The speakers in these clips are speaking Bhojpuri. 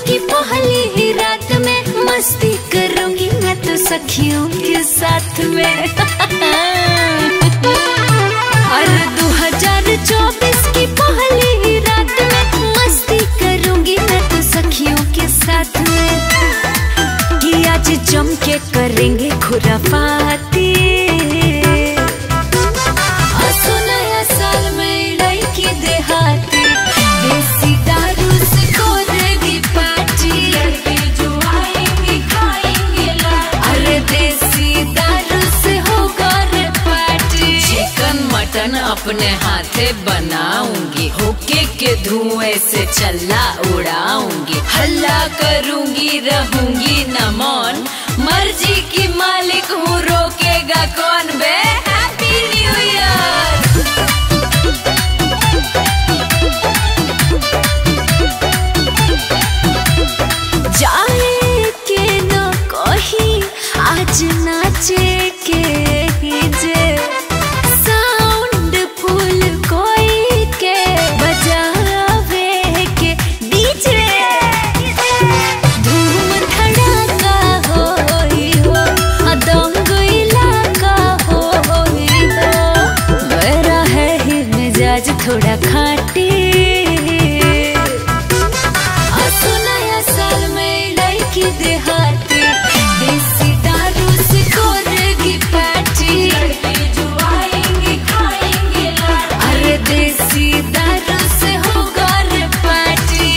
की पहली ही रात में मस्ती करूंगी मैं तो सखियों के साथ में। और 2024 की पहली ही रात में मस्ती करूंगी मैं तो सखियों के साथ में। कि आज जम के करेंगे खुराफाती, नया साल में लड़की देहाती, देसी दारू से करेगी पार्टी, लड़के जो आएंगे खाएंगे लाठी। अरे देसी दारू से होगा रे पार्टी। चिकन मटन अपने हाथे बनाऊंगी, होके के धुएं से चल्ला उड़ाऊंगी, हल्ला करूंगी रहूंगी न मौन, मर्जी की मालिक हूँ रोकेगा कौन बे। Happy new year. जाए के न कहीं आज नाचे के जे साउंड फुल कोई के बजावे के डीजे, धूम धड़ाका होई हो दंग इलाका होई हो। मेरा है ही मिजाज थोड़ा खाटी, देहाती, देसी दारू से करेगी पार्टी, लड़के जो आएंगे खाएंगे लाठी। अरे देसी दारू से होगा रे पार्टी,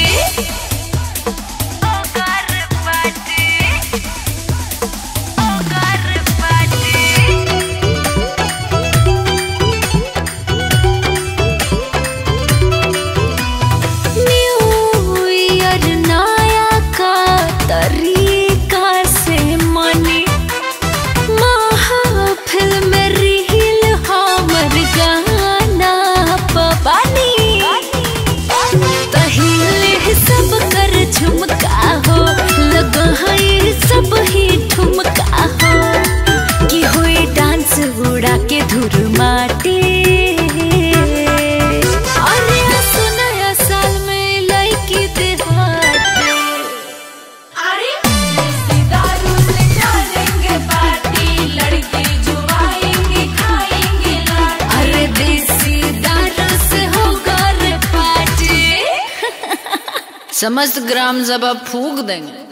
होगा रे पार्टी, होगा रे पार्टी। न्यू ईयर नया का तरीका से मनी, महफिल में रील हमर गाना पबानी, तहिले सब कर झुमका हो लगा है सब ही ठुमका हो, कि हुई डांस उड़ा के धुर माटी। अरे नया साल में लड़की देहाती, लड़के जो आएंगे खाएंगे लाठी। अरे देसी दारू से होगा रे पार्टी। समस्त ग्राम सभा फूंक देंगे।